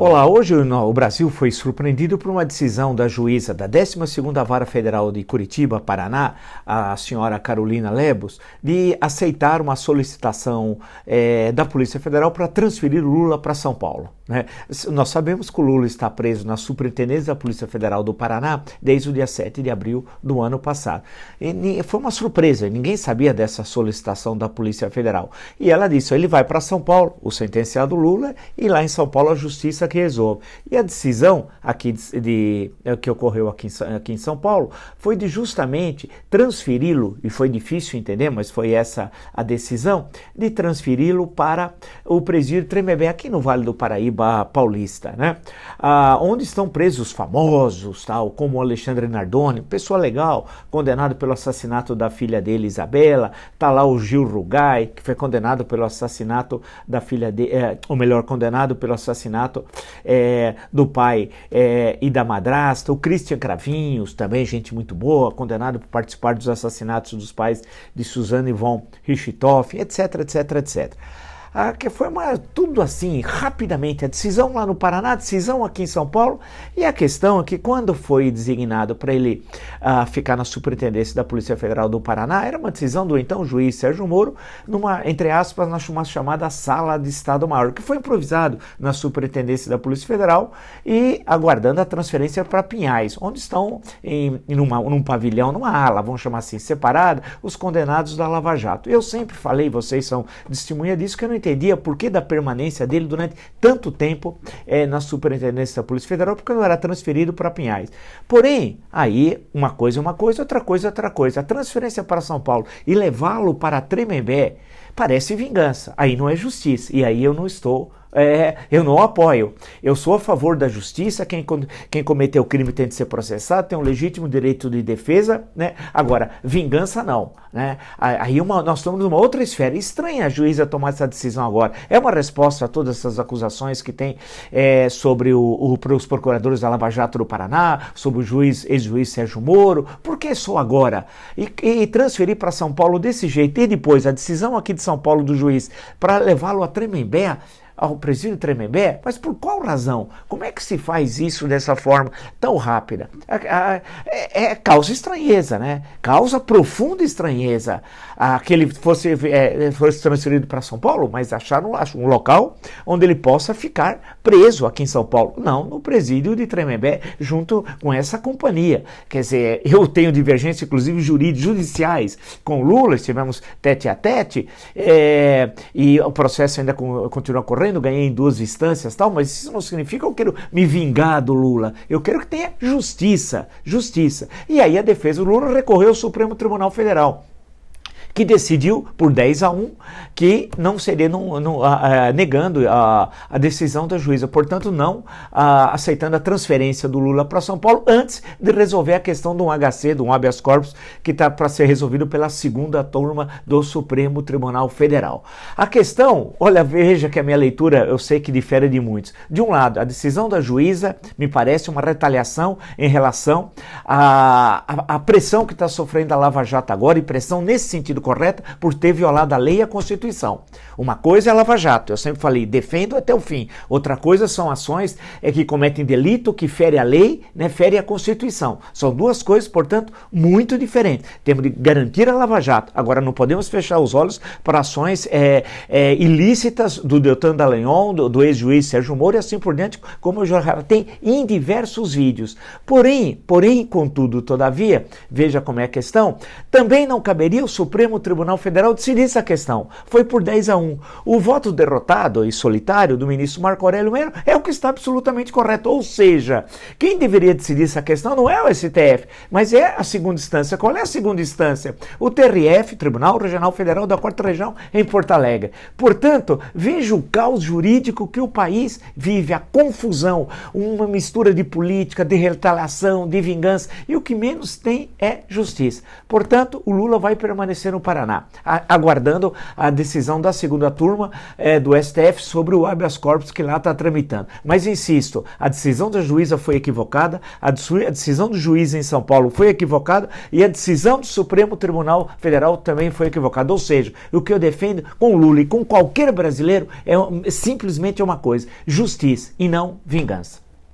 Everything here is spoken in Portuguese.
Olá, hoje o Brasil foi surpreendido por uma decisão da juíza da 12ª Vara Federal de Curitiba, Paraná, a senhora Carolina Lebos, de aceitar uma solicitação da Polícia Federal para transferir o Lula para São Paulo. Né? Nós sabemos que o Lula está preso na Superintendência da Polícia Federal do Paraná desde o dia 7 de abril do ano passado. E foi uma surpresa, ninguém sabia dessa solicitação da Polícia Federal. E ela disse, ele vai para São Paulo, o sentenciado Lula, e lá em São Paulo a Justiça que resolve. E a decisão aqui que ocorreu aqui em São Paulo foi de justamente transferi-lo, e foi difícil entender, mas foi essa a decisão, de transferi-lo para o presídio Tremembé, aqui no Vale do Paraíba Paulista, né? Onde estão presos famosos, tal, como o Alexandre Nardoni, pessoa legal, condenado pelo assassinato da filha dele, Isabela. Está lá o Gil Rugai, que foi condenado pelo assassinato da filha dele, ou melhor, condenado pelo assassinato do pai e da madrasta. O Christian Cravinhos, também gente muito boa, condenado por participar dos assassinatos dos pais de Suzane von Richthofen, etc, etc, etc. Que foi tudo assim, rapidamente, a decisão lá no Paraná, a decisão aqui em São Paulo, e a questão é que quando foi designado para ele ficar na Superintendência da Polícia Federal do Paraná, era uma decisão do então juiz Sérgio Moro, entre aspas, numa chamada Sala de Estado-Maior, que foi improvisado na Superintendência da Polícia Federal e aguardando a transferência para Pinhais, onde estão num pavilhão, numa ala, vamos chamar assim, separada, os condenados da Lava Jato. Eu sempre falei, vocês são testemunha disso, que eu não entendia por que da permanência dele durante tanto tempo na Superintendência da Polícia Federal, porque não era transferido para Pinhais. Porém, aí uma coisa é uma coisa, outra coisa é outra coisa. A transferência para São Paulo e levá-lo para Tremembé parece vingança, aí não é justiça, e aí eu não estou... eu não apoio. Eu sou a favor da justiça, quem cometeu o crime tem de ser processado, tem um legítimo direito de defesa, né? Agora, vingança não, né? Aí nós estamos numa outra esfera. Estranha a juíza tomar essa decisão agora. É uma resposta a todas essas acusações que tem sobre os procuradores da Lava Jato do Paraná, sobre o ex-juiz Sérgio Moro. Por que só agora? E transferir para São Paulo desse jeito, e depois a decisão aqui de São Paulo do juiz para levá-lo a Tremembé, ao presídio Tremembé, mas por qual razão? Como é que se faz isso dessa forma tão rápida? Causa estranheza, né? Causa profunda estranheza que ele fosse transferido para São Paulo, mas acharam um local onde ele possa ficar preso aqui em São Paulo. Não, no presídio de Tremembé, junto com essa companhia. Quer dizer, eu tenho divergências, inclusive judiciais, com o Lula, estivemos tete a tete, e o processo ainda continua correndo, ganhei em 2 instâncias, tal, mas isso não significa que eu quero me vingar do Lula. Eu quero que tenha justiça. E aí a defesa do Lula recorreu ao Supremo Tribunal Federal, que decidiu por 10-1 que não seria negando a decisão da juíza, portanto não aceitando a transferência do Lula para São Paulo antes de resolver a questão de um HC, de um habeas corpus, que está para ser resolvido pela 2ª turma do Supremo Tribunal Federal. A questão, olha, veja que a minha leitura eu sei que difere de muitos. De um lado, a decisão da juíza me parece uma retaliação em relação à pressão que está sofrendo a Lava Jato agora, e pressão nesse sentido correta por ter violado a lei e a Constituição. Uma coisa é a Lava Jato, eu sempre falei, defendo até o fim. Outra coisa são ações que cometem delito, que fere a lei, né, fere a Constituição. São duas coisas, portanto, muito diferentes. Temos de garantir a Lava Jato. Agora, não podemos fechar os olhos para ações ilícitas do Deltan Dallagnol, do ex-juiz Sérgio Moro e assim por diante, como eu já relatei em diversos vídeos. Porém, contudo, todavia, veja como é a questão, também não caberia o Supremo Tribunal Federal decidir essa questão. Foi por 10-1. O voto derrotado e solitário do ministro Marco Aurélio Melo é o que está absolutamente correto. Ou seja, quem deveria decidir essa questão não é o STF, mas é a 2ª instância. Qual é a 2ª instância? O TRF, Tribunal Regional Federal da 4ª Região, em Porto Alegre. Portanto, veja o caos jurídico que o país vive, a confusão, uma mistura de política, de retaliação, de vingança, e o que menos tem é justiça. Portanto, o Lula vai permanecer no Paraná, aguardando a decisão da segunda turma do STF sobre o habeas corpus que lá está tramitando. Mas insisto, a decisão da juíza foi equivocada, a decisão do juiz em São Paulo foi equivocada e a decisão do Supremo Tribunal Federal também foi equivocada. Ou seja, o que eu defendo com Lula e com qualquer brasileiro é simplesmente uma coisa: justiça e não vingança.